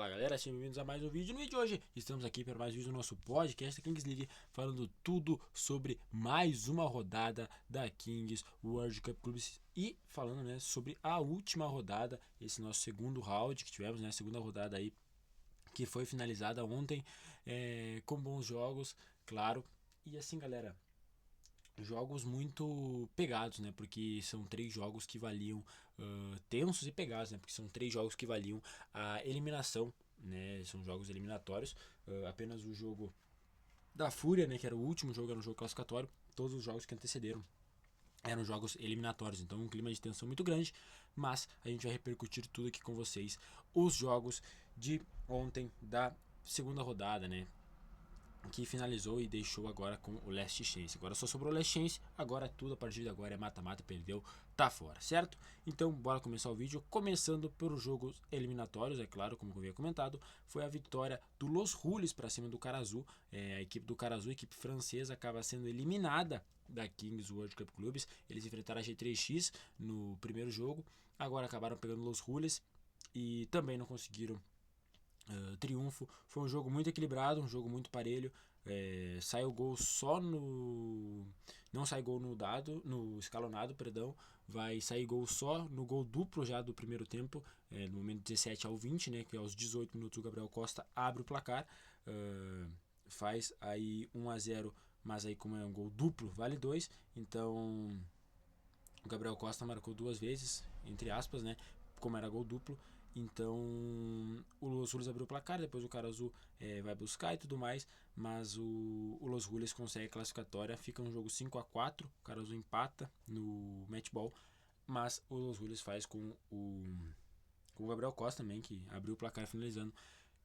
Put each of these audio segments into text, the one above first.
Fala galera, sejam bem-vindos a mais um vídeo. No vídeo de hoje estamos aqui para mais um vídeo do nosso podcast Kings League, falando tudo sobre mais uma rodada da Kings World Cup Clubs e falando, né, sobre a última rodada, esse nosso segundo round que tivemos, né, a segunda rodada aí que foi finalizada ontem, com bons jogos, claro. E assim, galera, jogos muito pegados, né? Porque são três jogos que valiam tensos e pegados, né? Porque são três jogos que valiam a eliminação, né? São jogos eliminatórios. Apenas o jogo da Fúria, né? Que era o último jogo, era um jogo classificatório. Todos os jogos que antecederam eram jogos eliminatórios, então um clima de tensão muito grande, mas a gente vai repercutir tudo aqui com vocês. Os jogos de ontem da segunda rodada, né? Que finalizou e deixou agora com o Last Chance. Agora só sobrou o Last Chance, agora tudo a partir de agora é mata-mata, perdeu, tá fora, certo? Então bora começar o vídeo, começando pelos jogos eliminatórios, é claro, como eu havia comentado, foi a vitória do Los Rules para cima do Carazu. A equipe do Carazu, a equipe francesa, acaba sendo eliminada da Kings World Cup Clubs. Eles enfrentaram a G3X no primeiro jogo, agora acabaram pegando Los Rules e também não conseguiram triunfo. Foi um jogo muito equilibrado, um jogo muito parelho. Saiu gol só no. Não sai gol no dado, no escalonado, perdão. Vai sair gol só no gol duplo já do primeiro tempo, no momento 17 ao 20, né? Que aos 18 minutos o Gabriel Costa abre o placar, faz aí 1-0, mas aí como é um gol duplo, vale 2. Então o Gabriel Costa marcou duas vezes, entre aspas, né? Como era gol duplo. Então o Los Rules abriu o placar, depois o Carazu vai buscar e tudo mais, mas o Los Rules consegue a classificatória, fica um jogo 5-4, o Carazu empata no matchball, mas o Los Rules faz com o Gabriel Costa também, que abriu o placar finalizando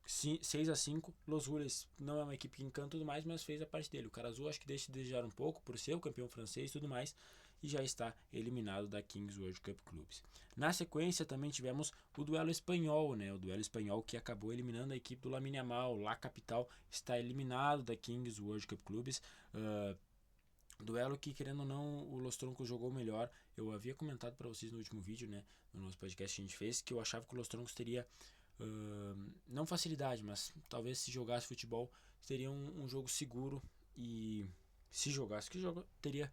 6-5. Los Rules não é uma equipe que encanta tudo mais, mas fez a parte dele. O Carazu acho que deixa de desejar um pouco por ser o campeão francês e tudo mais, e já está eliminado da Kings World Cup Clubs. Na sequência também tivemos o duelo espanhol, né? O duelo espanhol que acabou eliminando a equipe do Lamine Yamal. La Capital está eliminado da Kings World Cup Clubs. Duelo que, querendo ou não, o Los Troncos jogou melhor. Eu havia comentado para vocês no último vídeo, né, no nosso podcast que a gente fez, que eu achava que o Los Troncos teria não facilidade, mas talvez se jogasse futebol teria um jogo seguro, e se jogasse que jogo teria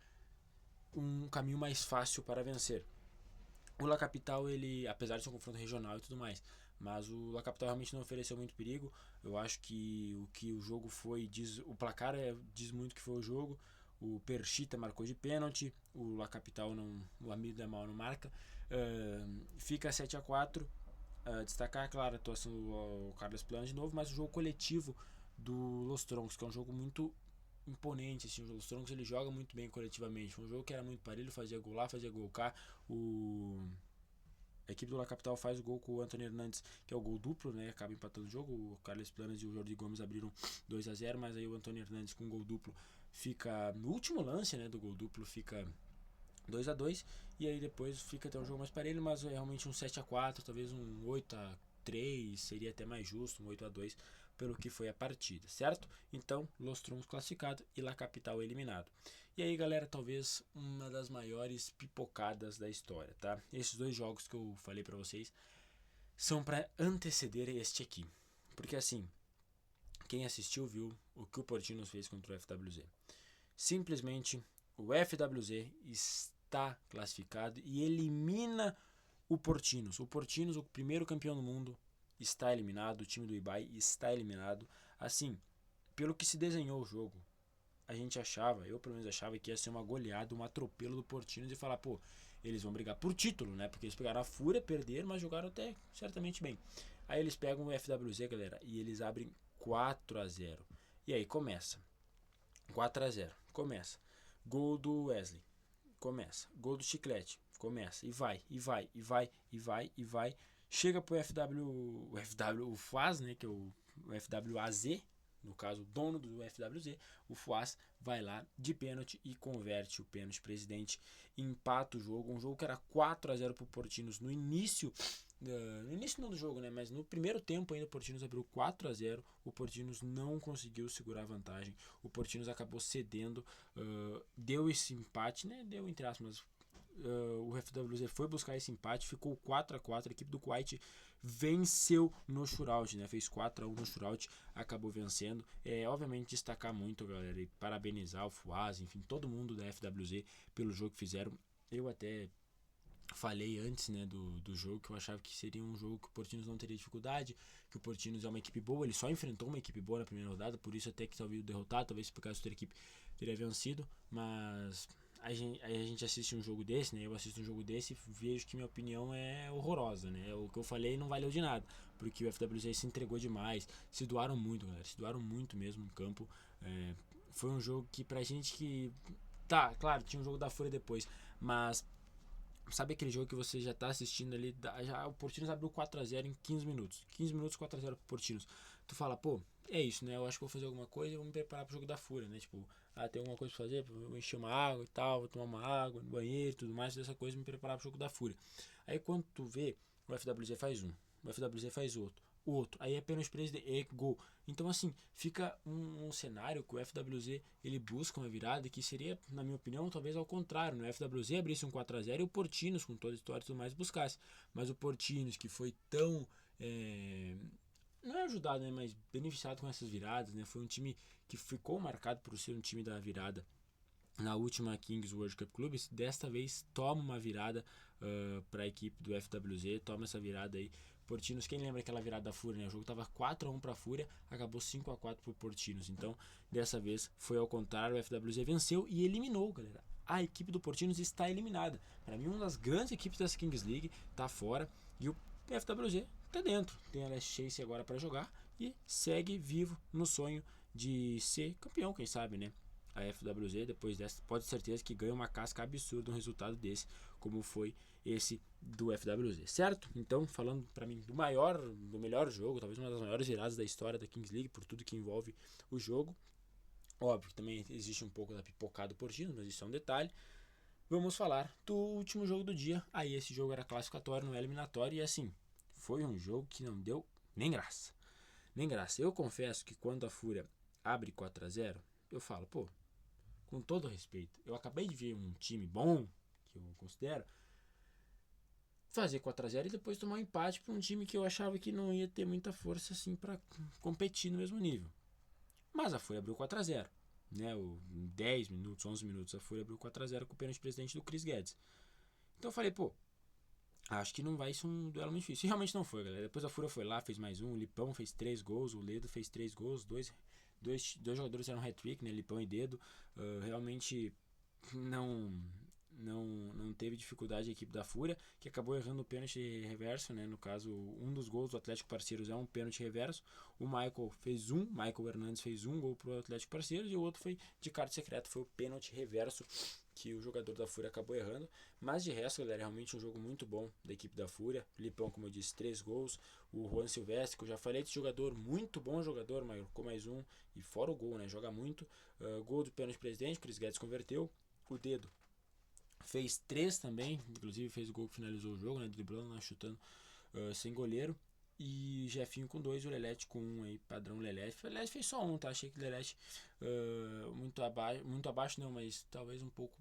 um caminho mais fácil para vencer. O La Capital, ele, apesar de ser um confronto regional e tudo mais, mas o La Capital realmente não ofereceu muito perigo. Eu acho que o jogo foi, o placar diz muito que foi o jogo. O Perchita marcou de pênalti, o La Capital não, o amigo da mal não marca. Fica 7-4. Destacar, claro, a atuação do Carlos Plano de novo, mas o jogo coletivo do Los Troncos, que é um jogo muito imponente, assim. O Los Troncos ele joga muito bem coletivamente. Foi um jogo que era muito parelho, fazia gol lá, fazia gol cá. A equipe do La Capital faz o gol com o Antônio Hernandes, que é o gol duplo, né? Acaba empatando o jogo. O Carlos Planas e o Jordi Gomes abriram 2-0, mas aí o Antônio Hernandes com o gol duplo fica no último lance, né, do gol duplo, fica 2-2, e aí depois fica até um jogo mais parelho, mas é realmente um 7-4, talvez um 8-3, seria até mais justo, um 8-2 pelo que foi a partida, certo? Então, Los Troncos classificado e La Capital eliminado. E aí, galera, talvez uma das maiores pipocadas da história, tá? Esses dois jogos que eu falei pra vocês são para anteceder este aqui. Porque assim, quem assistiu viu o que o Portinos fez contra o FWZ. Simplesmente o FWZ está classificado e elimina o Portinos. O Portinos, o primeiro campeão do mundo, está eliminado. O time do Ibai está eliminado. Assim, pelo que se desenhou o jogo, a gente achava, eu pelo menos achava que ia ser uma goleada, um atropelo do Portinos e falar, pô, eles vão brigar por título, né? Porque eles pegaram a Fúria, perderam, mas jogaram até certamente bem. Aí eles pegam o FWZ, galera, e eles abrem 4-0. E aí começa. 4-0. Começa. Gol do Wesley. Começa. Gol do Chiclete. Começa. E vai, e vai, e vai, e vai, e vai. Chega pro o FAS, né? Que é o FWAZ. No caso, o dono do FWZ, o Fuaz, vai lá de pênalti e converte o pênalti presidente, empata o jogo. Um jogo que era 4-0 pro Portinos no início. No início não do jogo, né? Mas no primeiro tempo ainda o Portinos abriu 4-0. O Portinos não conseguiu segurar a vantagem. O Portinos acabou cedendo, deu esse empate, né? Deu entre aspas, o FWZ foi buscar esse empate, ficou 4-4, a equipe do Kuwait venceu no shootout, né? Fez 4-1 no shootout, acabou vencendo. Obviamente destacar muito, galera, e parabenizar o Fuaz, enfim, todo mundo da FWZ pelo jogo que fizeram. Eu até falei antes, né, do jogo, que eu achava que seria um jogo que o Portinhos não teria dificuldade, que o Portinhos é uma equipe boa, ele só enfrentou uma equipe boa na primeira rodada, por isso até que talvez derrotado, talvez se por causa da outra equipe teria vencido, mas a gente assiste um jogo desse, né, eu assisto um jogo desse e vejo que minha opinião é horrorosa, né, o que eu falei não valeu de nada, porque o FWZ se entregou demais, se doaram muito, galera, se doaram muito mesmo no campo. Foi um jogo que pra gente que, tá, claro, tinha um jogo da Fúria depois, mas sabe aquele jogo que você já tá assistindo ali, já o Portinhos abriu 4-0 em 15 minutos. 15 minutos, 4-0 pro Portinhos. Tu fala, pô, é isso, né? Eu acho que vou fazer alguma coisa e vou me preparar pro jogo da Fúria, né? Tipo, tem alguma coisa pra fazer, vou encher uma água e tal, vou tomar uma água no banheiro e tudo mais, dessa coisa, me preparar pro jogo da Fúria. Aí quando tu vê, o FWZ faz um, o FWZ faz outro. Aí é pênalti presidente, é gol. Então assim, fica um cenário que o FWZ ele busca uma virada que seria, na minha opinião, talvez ao contrário, no FWZ abrisse um 4-0 e o Portinhos, com toda a história e tudo mais, buscasse. Mas o Portinhos, que foi tão não é ajudado, né, mas beneficiado com essas viradas, né, foi um time que ficou marcado por ser um time da virada na última Kings World Cup Clubs, desta vez toma uma virada para a equipe do FWZ, toma essa virada aí. Portinhos, quem lembra aquela virada da Fúria, né? O jogo tava 4-1 para a Fúria, acabou 5-4 pro Portinhos. Então, dessa vez foi ao contrário, o FWZ venceu e eliminou, galera. A equipe do Portinhos está eliminada. Para mim, uma das grandes equipes dessa Kings League tá fora e o FWZ tá dentro. Tem a Last Chase agora para jogar e segue vivo no sonho de ser campeão, quem sabe, né? A FWZ, depois dessa, pode ter certeza que ganha uma casca absurda um resultado desse, como foi esse do FWZ, certo? Então, falando para mim do melhor jogo, talvez uma das maiores viradas da história da Kings League, por tudo que envolve o jogo. Óbvio que também existe um pouco da pipocada por Portinhos, mas isso é um detalhe. Vamos falar do último jogo do dia. Aí esse jogo era classificatório, não é eliminatório, e assim, foi um jogo que não deu nem graça. Nem graça. Eu confesso que quando a Fúria abre 4-0, eu falo, pô, com todo respeito, eu acabei de ver um time bom, que eu considero, fazer 4-0 e depois tomar um empate para um time que eu achava que não ia ter muita força assim para competir no mesmo nível. Mas a Fúria abriu 4-0, né? Em 10 minutos, 11 minutos, a Fúria abriu 4-0 com o pênalti presidente do Chris Guedes. Então eu falei, pô, acho que não vai ser um duelo muito difícil. E realmente não foi, galera. Depois a Fúria foi lá, fez mais um, o Lipão fez 3 gols, o Ledo fez 3 gols, dois jogadores eram hat-trick, né? Lipão e Dedo. Realmente não não teve dificuldade a equipe da Fúria, que acabou errando o pênalti reverso, né? No caso, um dos gols do Atlético Parceiros é um pênalti reverso. O Michael Hernandes fez um gol pro Atlético Parceiros e o outro foi de carta secreta, foi o pênalti reverso que o jogador da Fúria acabou errando. Mas de resto, galera, é realmente um jogo muito bom da equipe da Fúria. Lipão, como eu disse, 3 gols. O Juan Silvestre, que eu já falei desse jogador, muito bom jogador, marcou mais um. E fora o gol, né? Joga muito. Gol do pênalti presidente, o Chris Guedes converteu. O Dedo fez 3 também, inclusive fez o gol que finalizou o jogo, né? Driblando, né? Chutando sem goleiro. E Jefinho com 2, o Lelete com 1 aí, padrão Lelete. O Lelete fez só 1, tá? Achei que o Lelete muito abaixo não, mas talvez um pouco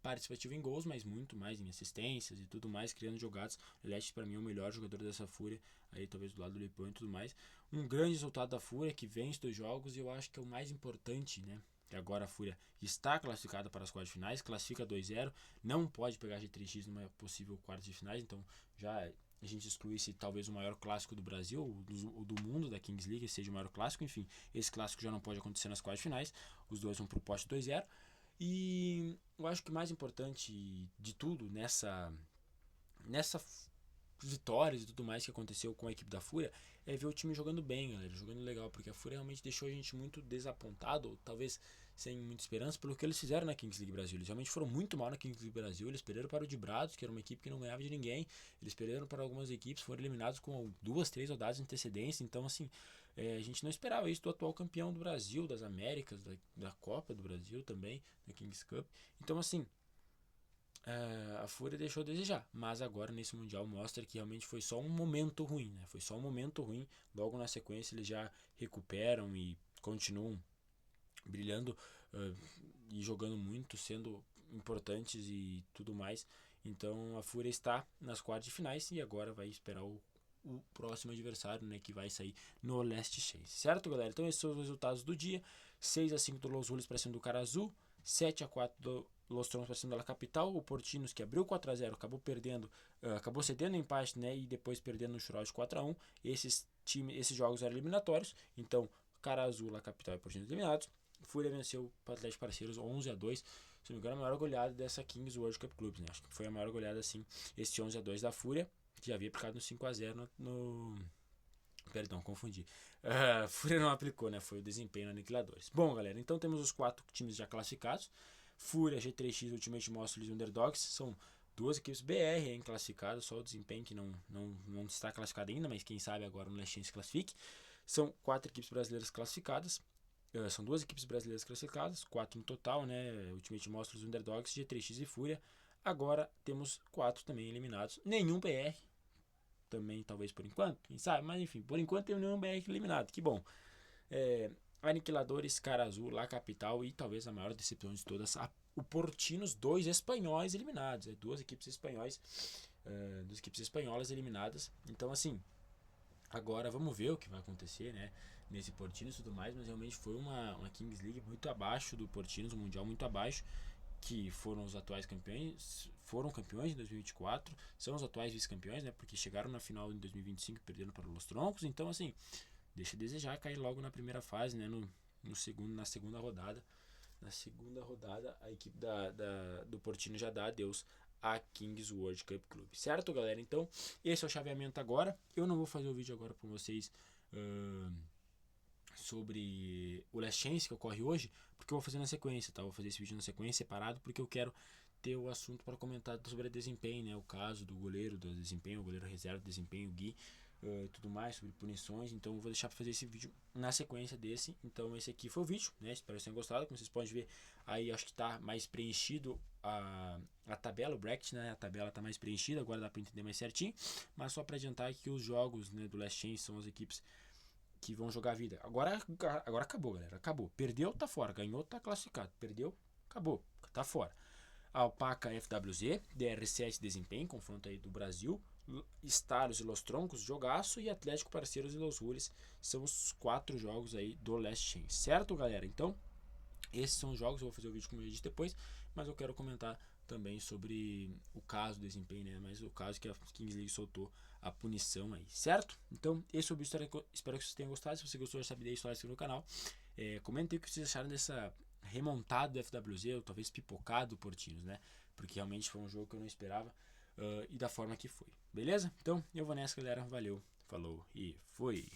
participativo em gols, mas muito mais em assistências e tudo mais, criando jogadas. O Lelete para mim é o melhor jogador dessa Fúria, aí talvez do lado do Lipão e tudo mais. Um grande resultado da Fúria, que vence 2 jogos, e eu acho que é o mais importante, né? Que agora a Fúria está classificada para as quartas de finais, classifica 2-0, não pode pegar G3X numa possível quarta de finais, então já a gente excluísse talvez o maior clássico do Brasil, o do mundo, da Kings League, seja o maior clássico, enfim, esse clássico já não pode acontecer nas quartas de finais, os dois vão pro poste 2-0, e eu acho que o mais importante de tudo nessa vitórias e tudo mais que aconteceu com a equipe da Fúria é ver o time jogando bem, galera, jogando legal, porque a Fúria realmente deixou a gente muito desapontado, ou talvez sem muita esperança, pelo que eles fizeram na Kings League Brasil. Eles realmente foram muito mal na Kings League Brasil, eles perderam para o Dibrados, que era uma equipe que não ganhava de ninguém, eles perderam para algumas equipes, foram eliminados com 2, 3 rodadas de antecedência, então assim, a gente não esperava isso do atual campeão do Brasil, das Américas, da Copa do Brasil também, da Kings Cup, então assim, a Fúria deixou a desejar, mas agora nesse Mundial mostra que realmente foi só um momento ruim, né? Foi só um momento ruim, logo na sequência eles já recuperam e continuam brilhando e jogando muito, sendo importantes e tudo mais. Então a Fúria está nas quartas de finais e agora vai esperar o próximo adversário, né, que vai sair no Last Chance, certo, galera? Então esses são os resultados do dia. 6-5 do Los Rules para cima do Cara Azul, 7-4 do Los Troncos para cima da La Capital. O Portinos, que abriu 4-0, acabou perdendo, acabou cedendo empate, né, e depois perdendo no shootout 4-1. Esses jogos eram eliminatórios, então Cara Azul, La Capital e Portinos eliminados. Fúria venceu o Atlético Parceiros 11-2. Se não me engano, a maior goleada dessa Kings World Cup Clubs, né? Acho que foi a maior goleada, assim, esse 11-2 da Fúria, que havia aplicado no 5-0 no... Perdão, confundi. Fúria não aplicou, né? Foi o desempenho no Aniquiladores. Bom, galera, então temos os 4 times já classificados. Fúria, G3X, Ultimate Monster e Underdogs. São 2 equipes BR hein, classificadas. Só o desempenho que não está classificado ainda, mas quem sabe agora no Last Chance classifique. São 4 equipes brasileiras classificadas. São 2 equipes brasileiras classificadas, 4 no total, né? Ultimate Monsters, Underdogs, G3X e Fúria. Agora temos 4 também eliminados. Nenhum BR, também talvez por enquanto, quem sabe? Mas enfim, por enquanto tem nenhum BR eliminado, que bom. Aniquiladores, Cara Azul, La Capital e talvez a maior decepção de todas, o Portinos, 2 espanhóis eliminados. 2 equipes espanhóis, 2 equipes espanholas eliminadas. Então assim, agora vamos ver o que vai acontecer, né? Nesse Portinos e tudo mais, mas realmente foi uma Kings League muito abaixo do Portinos, um mundial muito abaixo, que foram os atuais campeões, foram campeões em 2024, são os atuais vice-campeões, né? Porque chegaram na final em 2025 perdendo para os Troncos, então assim, deixa a desejar cair logo na primeira fase, né? Na segunda rodada. Na segunda rodada, a equipe do Portino já dá adeus a Kings World Cup Club, certo, galera? Então, esse é o chaveamento agora. Eu não vou fazer o vídeo agora para vocês sobre o Last Chance que ocorre hoje, porque eu vou fazer na sequência, tá? Vou fazer esse vídeo na sequência, separado, porque eu quero ter o assunto para comentar sobre desempenho, né? O caso do goleiro, do desempenho, o goleiro reserva do desempenho, o Gui, tudo mais, sobre punições. Então eu vou deixar para fazer esse vídeo na sequência desse. Então esse aqui foi o vídeo, né? Espero que vocês tenham gostado. Como vocês podem ver, aí acho que tá mais preenchido a tabela, o bracket, né? A tabela tá mais preenchida, agora dá para entender mais certinho. Mas só para adiantar que os jogos, né, do Last Chance são as equipes que vão jogar a vida. Agora acabou, galera. Acabou. Perdeu, tá fora. Ganhou, tá classificado. Perdeu, acabou. Tá fora. Alpaca FWZ, DR7 Desempenho, confronto aí do Brasil. Staros e Los Troncos, jogaço. E Atlético Parceiros e Los Rules são os 4 jogos aí do Last Chance. Certo, galera? Então, esses são os jogos. Eu vou fazer o vídeo como eu disse depois. Mas eu quero comentar também sobre o caso do desempenho, né? Mas o caso que a Kings League soltou a punição aí, certo? Então, esse é o vídeo. Espero que vocês tenham gostado. Se você gostou, já sabe, deixe o like no canal. Comentem o que vocês acharam dessa remontada do FWZ, ou talvez pipocado do Portinos, né? Porque realmente foi um jogo que eu não esperava e da forma que foi. Beleza? Então, eu vou nessa, galera. Valeu, falou e fui!